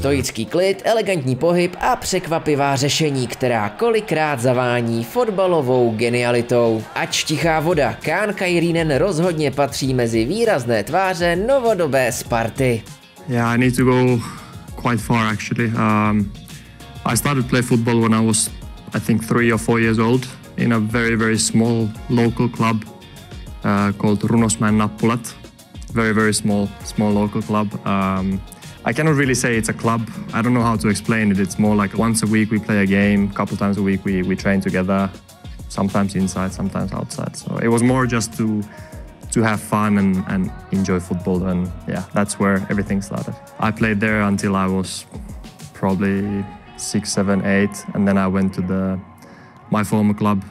Stoický klid, elegantní pohyb a překvapivá řešení, která kolikrát zavání fotbalovou genialitou. Ač tichá voda, Kaan Kairinen rozhodně patří mezi výrazné tváře novodobé Sparty. Yeah, I need to go quite far actually. I started to play football when I was, I think, 3 or 4 years old in a very, very small local club called Runosmäen Nappulat. Very, very small local club. I cannot really say it's a club. I don't know how to explain it. It's more like once a week we play a game, a couple times a week we train together, sometimes inside, sometimes outside. So it was more just to have fun and enjoy football, and yeah, that's where everything started. I played there until I was probably 6, 7, 8, and then I went to my former club,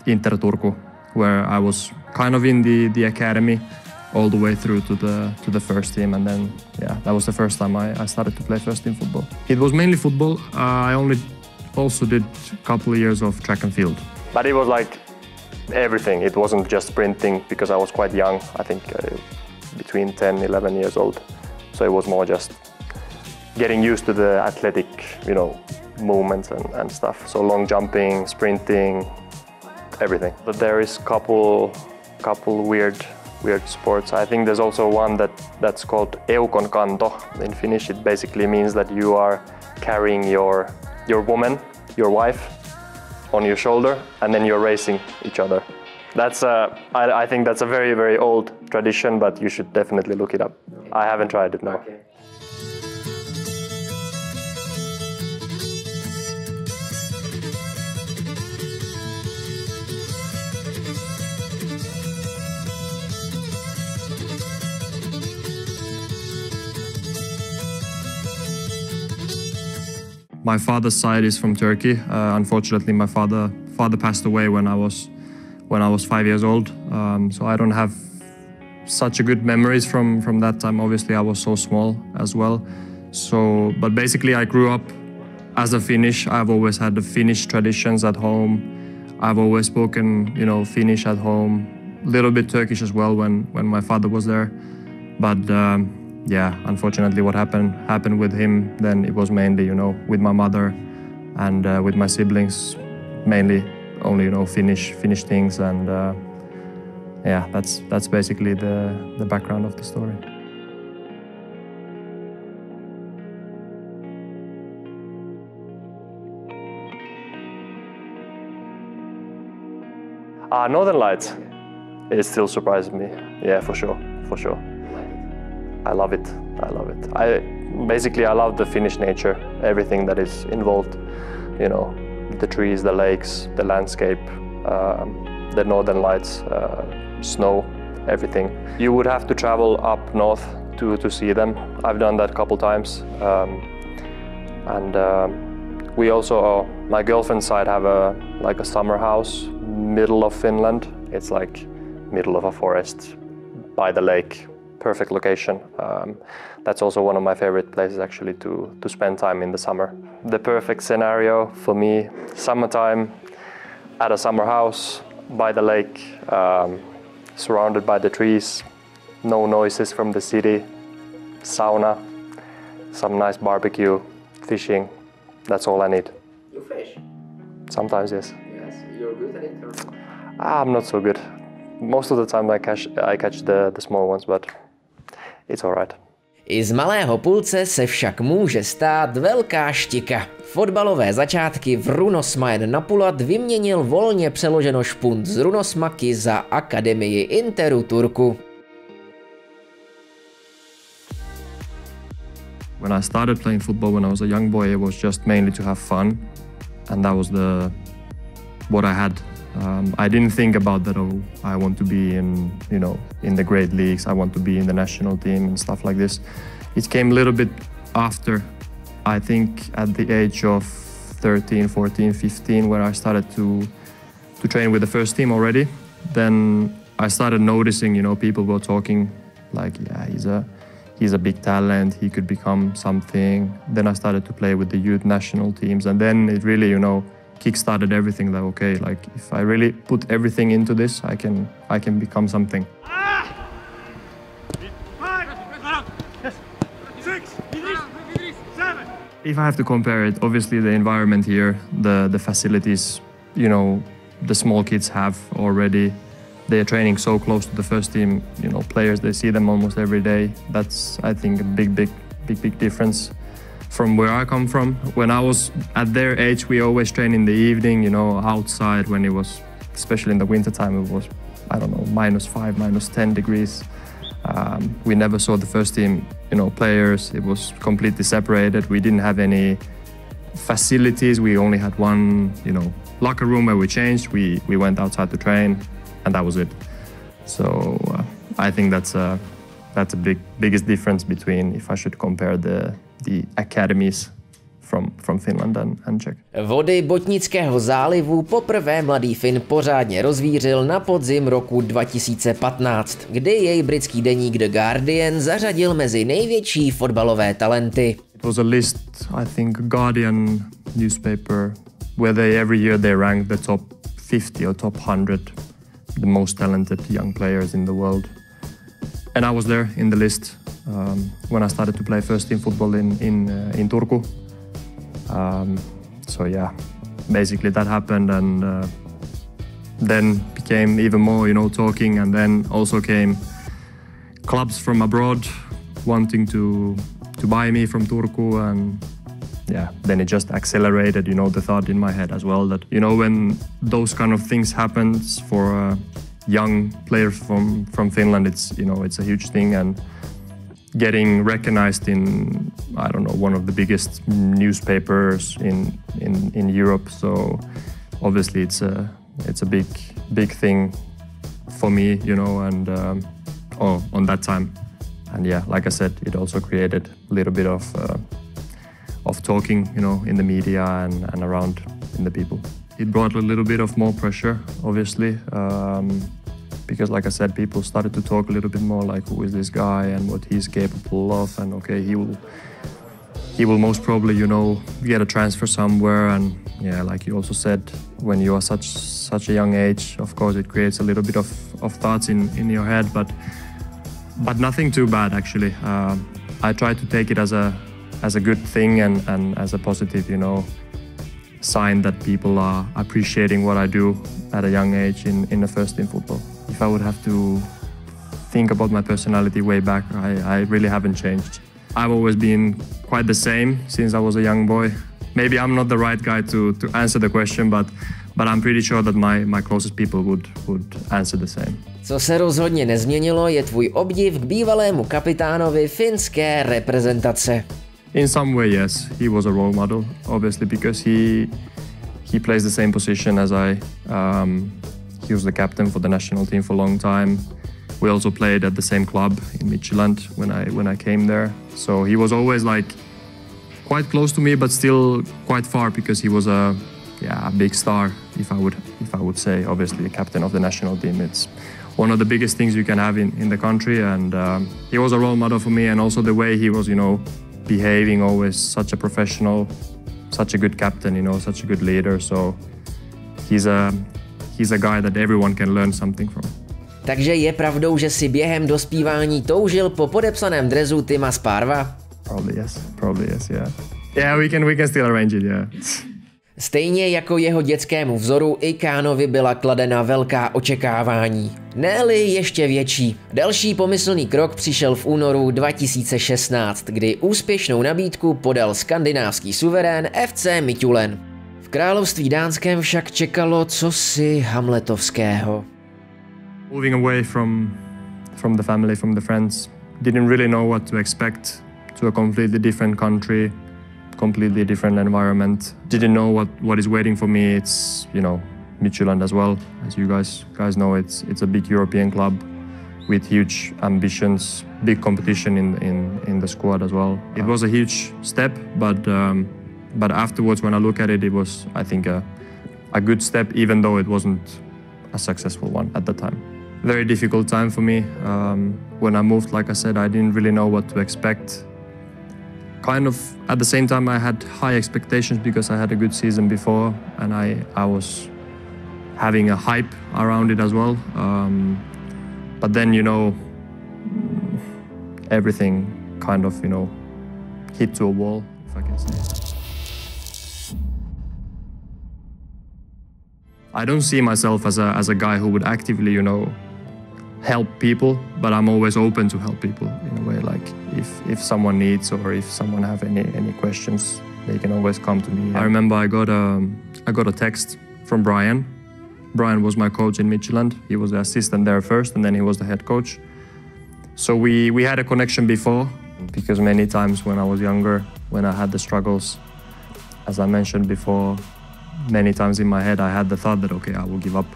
Inter Turku, where I was kind of in the academy all the way through to the first team, and then yeah, that was the first time I started to play first team football. It was mainly football. I also did a couple of years of track and field. But it was like everything. It wasn't just sprinting because I was quite young. I think between 10, 11 years old. So it was more just getting used to the athletic, movements and stuff. So long jumping, sprinting, everything. But there is couple weird sports. I think there's also one that's called eukon kanto. In Finnish, it basically means that you are carrying your woman, your wife, on your shoulder, and then you're racing each other. That's I think that's a very, very old tradition, but you should definitely look it up. I haven't tried it, no. Okay. My father's side is from Turkey. Unfortunately, my father passed away when I was 5 years old. So I don't have such a good memories from that time. Obviously, I was so small as well. So, but basically, I grew up as a Finnish. I've always had the Finnish traditions at home. I've always spoken, Finnish at home. A little bit Turkish as well when my father was there. But yeah, unfortunately what happened with him, then it was mainly, with my mother and with my siblings, mainly only, Finnish things, and yeah, that's basically the background of the story. Northern Lights, it still surprises me. Yeah, for sure. I love it. I love the Finnish nature, everything that is involved, the trees, the lakes, the landscape, the Northern Lights, snow, everything. You would have to travel up north to see them. I've done that a couple times. We also, my girlfriend's side, have a summer house, middle of Finland. It's like middle of a forest by the lake. Perfect location. That's also one of my favorite places actually to spend time in the summer. The perfect scenario for me, summertime at a summer house by the lake, surrounded by the trees, no noises from the city, sauna, some nice barbecue, fishing. That's all I need. You fish? Sometimes, yes. Yes, you're good at it? Or? I'm not so good. Most of the time I catch the small ones, but it's all right. I z malého pulce se však může stát velká štika. Fotbalové začátky v Runosmäen Nappulat vyměnil volně přeloženo špunt z Runosmäki za akademii Interu Turku. When I started playing football when I was a young boy, it was just mainly to have fun, and that was what I had. I didn't think about that. Oh, I want to be in the great leagues. I want to be in the national team and stuff like this. It came a little bit after, I think, at the age of 13, 14, 15, where I started to train with the first team already. Then I started noticing, people were talking like, yeah, he's a big talent. He could become something. Then I started to play with the youth national teams, and then it really, kick-started everything. Like, okay, like if I really put everything into this, I can become something. 5, 6, 7, If I have to compare it, obviously the environment here, the facilities, you know, the small kids have already. They are training so close to the first team, you know, players, they see them almost every day. That's, I think, a big difference from where I come from. When I was at their age, we always train in the evening, you know, outside when it was, especially in the winter time, it was, I don't know, -5, -10 degrees. We never saw the first team, you know, players. It was completely separated. We didn't have any facilities. We only had one, you know, locker room where we changed. We went outside to train, and that was it. So I think that's a biggest difference between, if I should compare the academies from Finland and Czech. Vody Botnického zálivu poprvé mladý Fin pořádně rozvířil na podzim roku 2015, kdy jej britský deník The Guardian zařadil mezi největší fotbalové talenty. It was a list, I think, Guardian newspaper, where they every year they rank the top 50 or top 100 the most talented young players in the world. And I was there in the list when I started to play first team football in Turku. So yeah, basically that happened, and then became even more, you know, talking, and then also came clubs from abroad wanting to buy me from Turku, and yeah, then it just accelerated, you know, the thought in my head as well that, you know, when those kind of things happens for young players from Finland, it's, you know, it's a huge thing, and getting recognized in, I don't know, one of the biggest newspapers in Europe. So obviously it's a big thing for me, you know, and on that time. And yeah, like I said, it also created a little bit of talking, you know, in the media and around in the people. It brought a little bit of more pressure, obviously. Because like I said, people started to talk a little bit more like, who is this guy and what he's capable of, and okay, he will most probably, you know, get a transfer somewhere. And yeah, like you also said, when you are such a young age, of course it creates a little bit of thoughts in your head, but nothing too bad actually. I try to take it as a good thing and as a positive, you know, sign that people are appreciating what I do at a young age in the first team football. If I would have to think about my personality way back, I really haven't changed. I've always been quite the same since I was a young boy. Maybe I'm not the right guy to answer the question, but I'm pretty sure that my closest people would answer the same. Co se rozhodně nezměnilo, je tvůj obdiv k bývalému kapitánovi finské reprezentace. In some way, yes, he was a role model, obviously, because he plays the same position as I. He was the captain for the national team for a long time. We also played at the same club in Midtjylland when I came there. So he was always like quite close to me, but still quite far, because he was a big star. If I would say, obviously, a captain of the national team, it's one of the biggest things you can have in the country. And he was a role model for me, and also the way he was, you know, behaving, always such a professional, such a good captain, you know, such a good leader. So he's a guy that everyone can learn something from. Takže je pravdou, že si během dospívání toužil po podepsaném dresu Tima Sparva? Probably yes, yeah. Yeah, we can still arrange it, yeah. Stejně jako jeho dětskému vzoru, i Kánovi byla kladena velká očekávání. Ne-li ještě větší. Další pomyslný krok přišel v únoru 2016, kdy úspěšnou nabídku podal skandinávský suverén FC Midtjylland. V království dánském však čekalo cosi hamletovského. Moving away from the family, from the friends, didn't really know what to expect, to a completely different country, completely different environment. Didn't know what is waiting for me. It's, you know, Midtjylland as well. As you guys know, it's a big European club with huge ambitions, big competition in the squad as well. It was a huge step, but afterwards, when I look at it, it was, I think, a good step, even though it wasn't a successful one at the time. Very difficult time for me. When I moved, like I said, I didn't really know what to expect. Kind of at the same time, I had high expectations because I had a good season before, and I was having a hype around it as well. But then, you know, everything kind of, you know, hit to a wall if I can say. I don't see myself as a guy who would actively, you know, help people, but I'm always open to help people in a way. Like if someone needs or if someone have any questions, they can always come to me. I remember I got a text from Brian. Brian was my coach in Midtjylland. He was the assistant there first, and then he was the head coach. So we had a connection before, because many times when I was younger, when I had the struggles, as I mentioned before, many times in my head I had the thought that, okay, I will give up.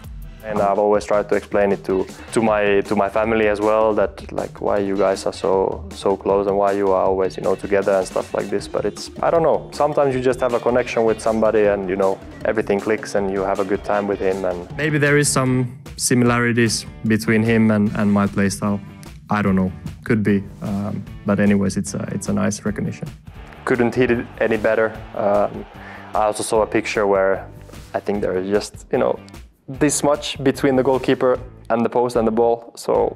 And I've always tried to explain it to my family as well, that like why you guys are so close and why you are always, you know, together and stuff like this. But it's, I don't know, sometimes you just have a connection with somebody and, you know, everything clicks and you have a good time with him. And maybe there is some similarities between him and my play style. I don't know, could be. But anyways, it's a nice recognition. Couldn't hit it any better. I also saw a picture where I think there is just, you know, this much between the goalkeeper and the post and the ball. So